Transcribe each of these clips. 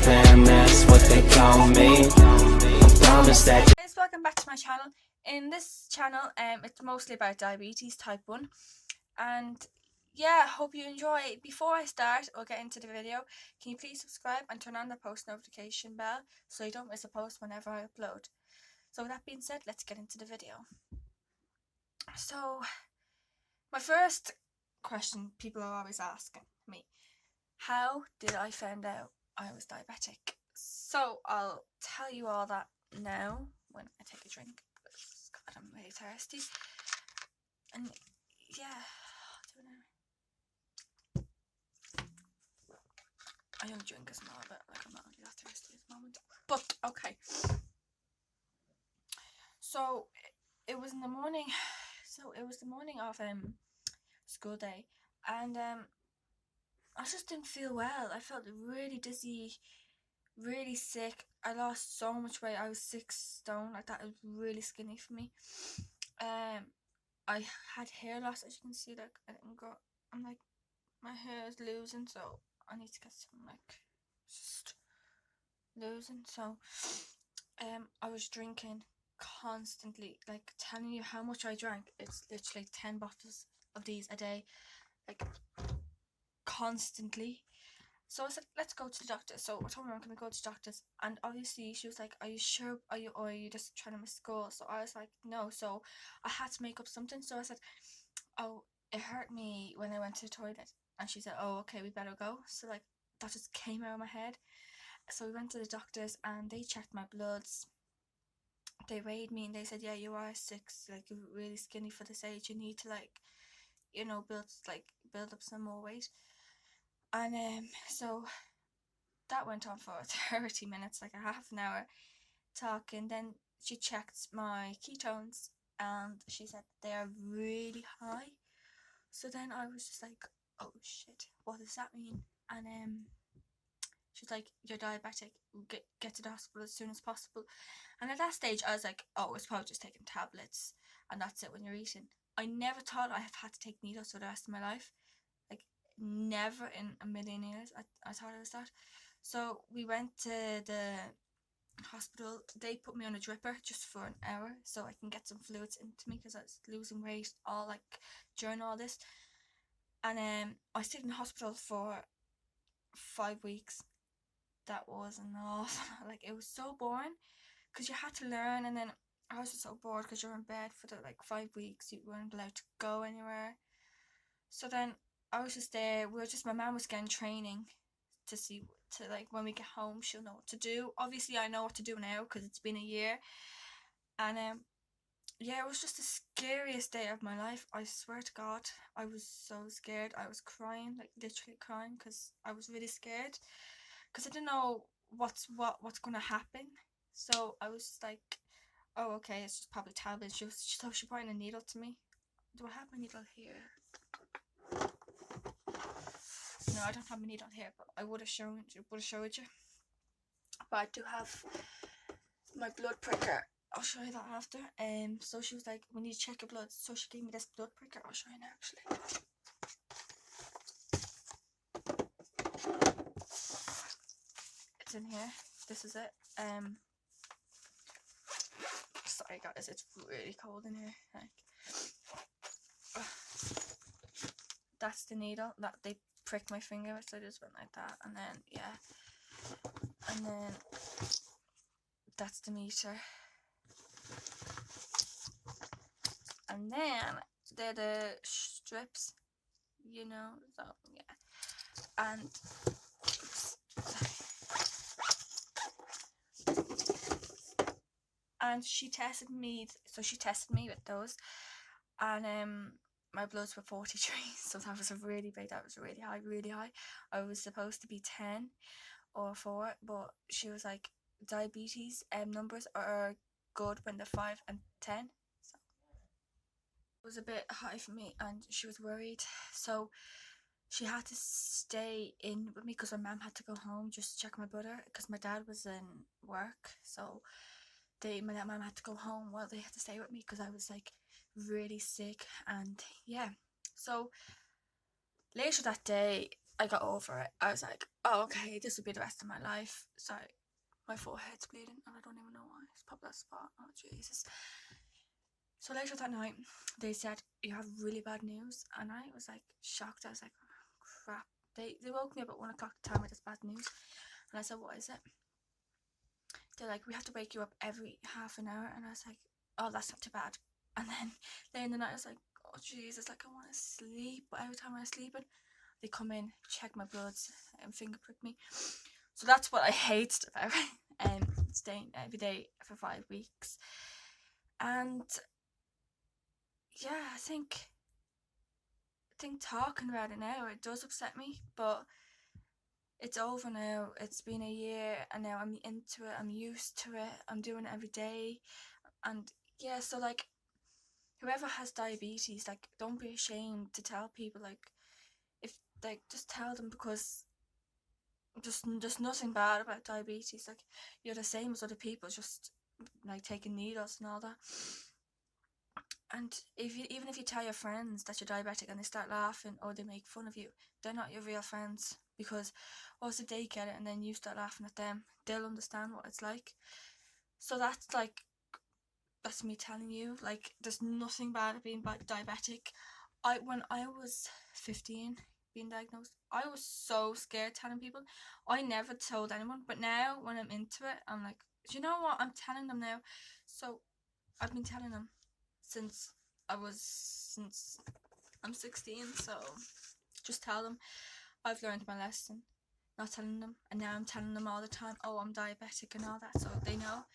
fam, that's what they call me. I promise that. Guys, welcome back to my channel. In this channel, it's mostly about diabetes type 1, and yeah, hope you enjoy. Before I start or get into the video, can you please subscribe and turn on the post notification bell so you don't miss a post whenever I upload. So with that being said, let's get into the video. So my first question people are always asking me, how did I find out I was diabetic? So I'll tell you all that now when I take a drink, because God, I'm really thirsty. And yeah, I don't know. I only drink a small bit, like I'm not really that thirsty at the moment. But okay. So it was in the morning. So it was the morning of school day, and I just didn't feel well. I felt really dizzy, really sick. I lost so much weight. I was 6 stone. Like, that was really skinny for me. I had hair loss, as you can see. Like, I'm like, my hair is losing, so I need to get some, like, just losing. So I was drinking constantly, like, telling you how much I drank. It's literally 10 bottles of these a day, like, constantly. So I said, let's go to the doctor. So I told her I'm gonna go to the doctor's, and obviously she was like, are you sure? Or are you just trying to miss school? So I was like, no. So I had to make up something. So I said, oh, it hurt me when I went to the toilet. And she said, oh, okay, we better go. So, like, that just came out of my head. So we went to the doctor's, and they checked my bloods. They weighed me, and they said, yeah, you are 6, like, you're really skinny for this age. You need to, like, you know, build up some more weight. And so that went on for 30 minutes, like a half an hour talking. Then she checked my ketones, and she said they are really high. So then I was just like, oh shit, what does that mean? And she's like, you're diabetic, get to the hospital as soon as possible. And at that stage I was like, oh, it's probably just taking tablets and that's it when you're eating. I never thought I have had to take needles for the rest of my life. Like, never in a million years I thought it was that. So we went to the hospital. They put me on a dripper just for an hour so I can get some fluids into me, because I was losing weight all, like, during all this. And I stayed in the hospital for 5 weeks. That was enough. Like, it was so boring because you had to learn, and then I was just so bored because you were in bed for the, like, 5 weeks. You weren't allowed to go anywhere. So then I was just there. My mum was getting training to like, when we get home, she'll know what to do. Obviously I know what to do now because it's been a year. And yeah, it was just the scariest day of my life. I swear to God, I was so scared. I was crying, like, literally crying, because I was really scared, because I didn't know what's gonna happen. So I was just like, oh, okay, it's just probably tablets. She pointed a needle to me. Do I have my needle here? No, I don't have my needle here, but I would have showed you. But I do have my blood pricker. I'll show you that after. So she was like, we need to check your blood. So she gave me this blood pricker. I'll show you now, actually. It's in here. This is it. Sorry guys, it's really cold in here. Like, that's the needle that they pricked my finger with, so I just went like that, and then yeah, and then that's the meter, and then they're the strips, you know. So yeah, and she tested me. So she tested me with those, and my bloods were 43. So that was really big. That was really high. I was supposed to be 10 or 4, but she was like, diabetes numbers are good when they're 5 and 10. So it was a bit high for me, and she was worried. So she had to stay in with me because my mum had to go home just to check my brother, because my dad was in work. So my mum had to go home while they had to stay with me, because I was, like, really sick. And yeah, so later that day I got over it. I was like, oh, okay, this will be the rest of my life. Sorry, my forehead's bleeding and I don't even know why. It's probably that spot. Oh, Jesus. So later that night, they said, you have really bad news. And I was like shocked. I was like, oh, crap. They woke me up at 1 o'clock to tell me this bad news. And I said, what is it? They're like, we have to wake you up every half an hour. And I was like, oh, that's not too bad. And then later in the night, I was like, oh, Jesus, like I want to sleep. But every time I was sleeping, they come in, check my bloods, and finger prick me. So that's what I hated about staying every day for 5 weeks. And yeah, I think talking about it now, it does upset me, but it's over now. It's been a year and now I'm into it, I'm used to it, I'm doing it every day. And yeah, so like whoever has diabetes, like don't be ashamed to tell people, like if like just tell them, because just nothing bad about diabetes. Like you're the same as other people, just like taking needles and all that. And even if you tell your friends that you're diabetic and they start laughing or they make fun of you, they're not your real friends, because once they get it and then you start laughing at them, they'll understand what it's like. So that's me telling you, like there's nothing bad at being diabetic. When I was 15 being diagnosed, I was so scared telling people. I never told anyone, but now when I'm into it, I'm like, do you know what, I'm telling them now. So I've been telling them since I'm 16, so just tell them. I've learned my lesson, not telling them, and now I'm telling them all the time, oh, I'm diabetic and all that, so they know.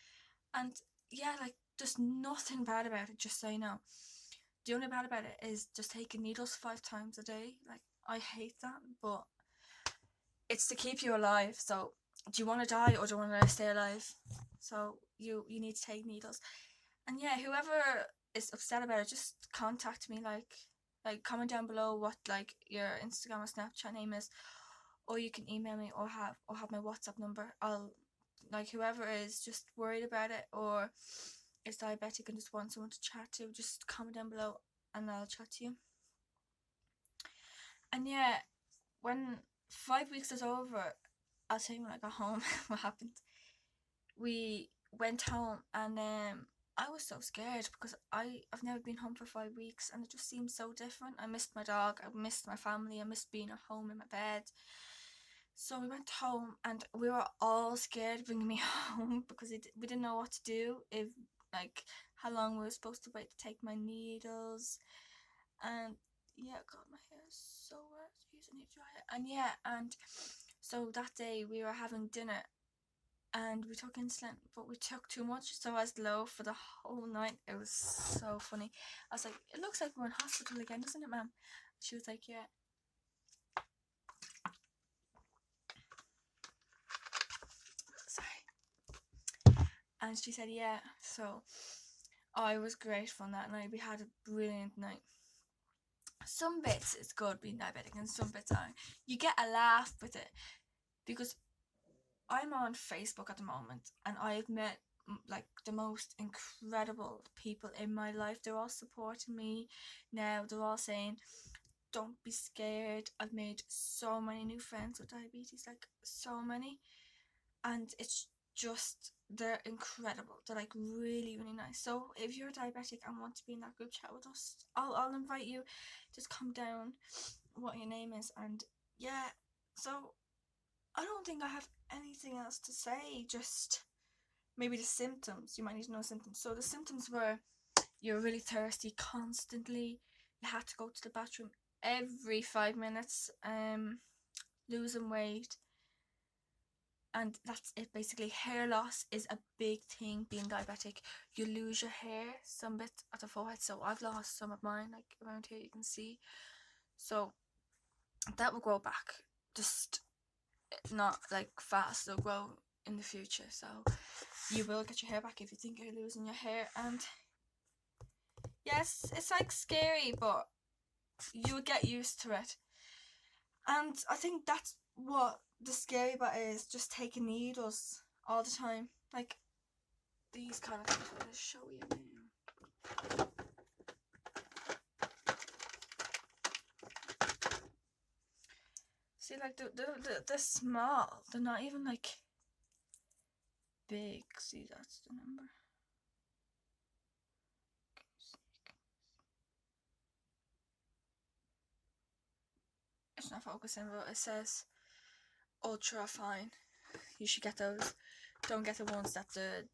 And yeah, like there's nothing bad about it, just so you know. The only bad about it is just taking needles 5 times a day. Like I hate that, but it's to keep you alive. So do you want to die or do you want to stay alive? So you need to take needles. And yeah, whoever is upset about it, just contact me, like comment down below what like your Instagram or Snapchat name is, or you can email me or have my WhatsApp number. I'll, like, whoever is just worried about it or is diabetic and just want someone to chat to, just comment down below and I'll chat to you. And yeah, when 5 weeks is over, I'll tell you when I got home what happened. We went home and I was so scared because I've never been home for 5 weeks and it just seemed so different. I missed my dog, I missed my family, I missed being at home in my bed. So we went home and we were all scared bringing me home because we didn't know what to do, if like how long we were supposed to wait to take my needles. And yeah, God, my hair is so wet. Jeez, I need to dry it. And yeah, and so that day we were having dinner and we took insulin, but we took too much, so I was low for the whole night. It was so funny. I was like, it looks like we're in hospital again, doesn't it, ma'am? She was like, yeah. Sorry. And she said, yeah. So I was grateful on that night. We had a brilliant night. Some bits it's good being diabetic and some bits aren't. You get a laugh with it, because I'm on Facebook at the moment and I've met like the most incredible people in my life. They're all supporting me now. They're all saying, don't be scared. I've made so many new friends with diabetes, like so many. And it's just, they're incredible. They're like really, really nice. So if you're diabetic and want to be in that group chat with us, I'll invite you. Just come down what your name is. And yeah, so I don't think I have anything else to say, just maybe the symptoms. You might need to know symptoms. So the symptoms were, you're really thirsty constantly, you had to go to the bathroom every 5 minutes, losing weight, and that's it basically. Hair loss is a big thing being diabetic. You lose your hair, some bit at the forehead, so I've lost some of mine, like around here you can see. So that will grow back, just not like fast, it'll grow in the future. So you will get your hair back if you think you're losing your hair. And yes, it's like scary, but you will get used to it. And I think that's what the scary part is, just taking needles all the time, like these kind of things. I'll just show you now. See, like, they're small. They're not even, like, big. See, that's the number. It's not focusing, but it says ultra fine. You should get those. Don't get the ones that the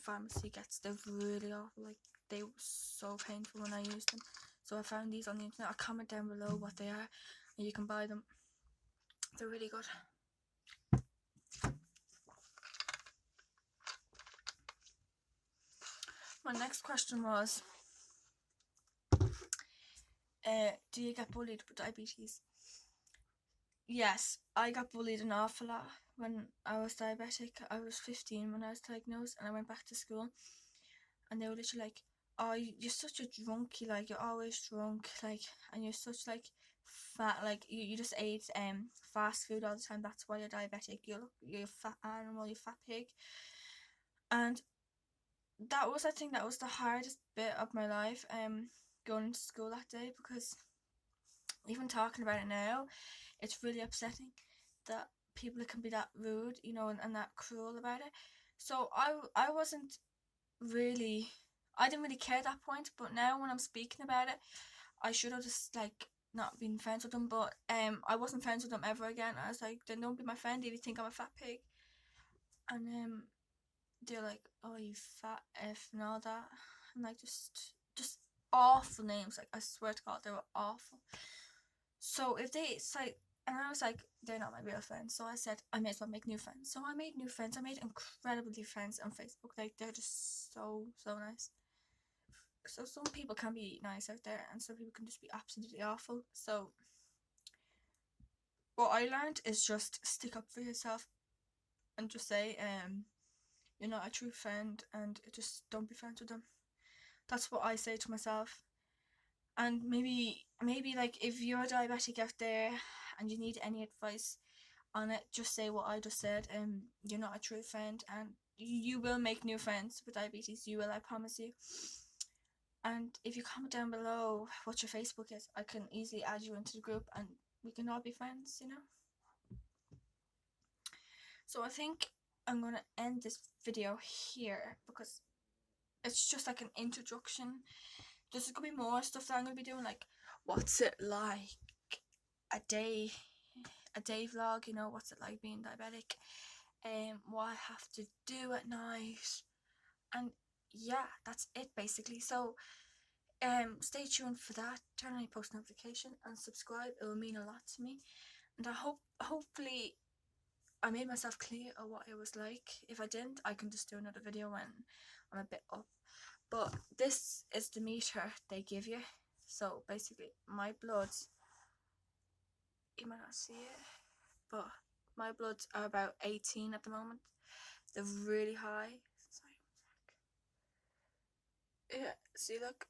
pharmacy gets. They're really awful. Like, they were so painful when I used them. So I found these on the internet. I'll comment down below what they are, and you can buy them. They're really good. My next question was, do you get bullied with diabetes? Yes, I got bullied an awful lot when I was diabetic. I was 15 when I was diagnosed, and I went back to school, and they were literally like, oh, you're such a drunkie, like, you're always drunk, like, and you're such, like, fat, like, you just ate fast food all the time, that's why you're diabetic, you're a fat animal, you fat pig. And that was, I think that was the hardest bit of my life, going to school that day, because even talking about it now, it's really upsetting that people can be that rude, you know, and that cruel about it. So I wasn't really, I didn't really care at that point, but now when I'm speaking about it, I should have just, like, not been friends with them, but I wasn't friends with them ever again. I was like, then don't be my friend if you think I'm a fat pig. And they're like, oh, you fat F and all that, and like just awful names. Like, I swear to God, they were awful. So if they say, and I was like, they're not my real friends, so I said I may as well make new friends. So I made new friends. I made incredibly friends on Facebook. Like, they're just so nice. So some people can be nice out there, and some people can just be absolutely awful. So what I learned is just stick up for yourself, and just say you're not a true friend, and just don't be friends with them. That's what I say to myself. And maybe like, if you're a diabetic out there and you need any advice on it, just say what I just said. You're not a true friend, and you will make new friends with diabetes. You will, I promise you. And if you comment down below what your Facebook is, I can easily add you into the group, and we can all be friends, you know. So I think I'm gonna end this video here, because it's just like an introduction. There's gonna be more stuff that I'm gonna be doing, like, what's it like, a day vlog, you know, what's it like being diabetic, what I have to do at night, and yeah, that's it basically. So stay tuned for that. Turn on your post notification and subscribe. It will mean a lot to me, and I hopefully I made myself clear of what it was like. If I didn't, I can just do another video when I'm a bit up. But this is the meter they give you. So basically, my bloods, you might not see it, but my bloods are about 18 at the moment. They're really high. Sorry. Yeah, see, look,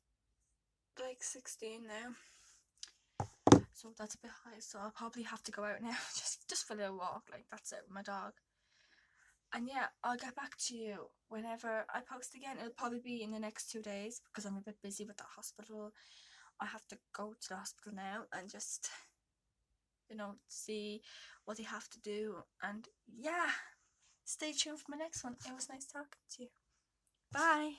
like 16 now. So that's a bit high. So I'll probably have to go out now, just for a little walk. Like, that's it with my dog. And yeah, I'll get back to you whenever I post again. It'll probably be in the next 2 days, because I'm a bit busy with the hospital. I have to go to the hospital now and just, you know, see what they have to do. And yeah, stay tuned for my next one. It was nice talking to you. Bye.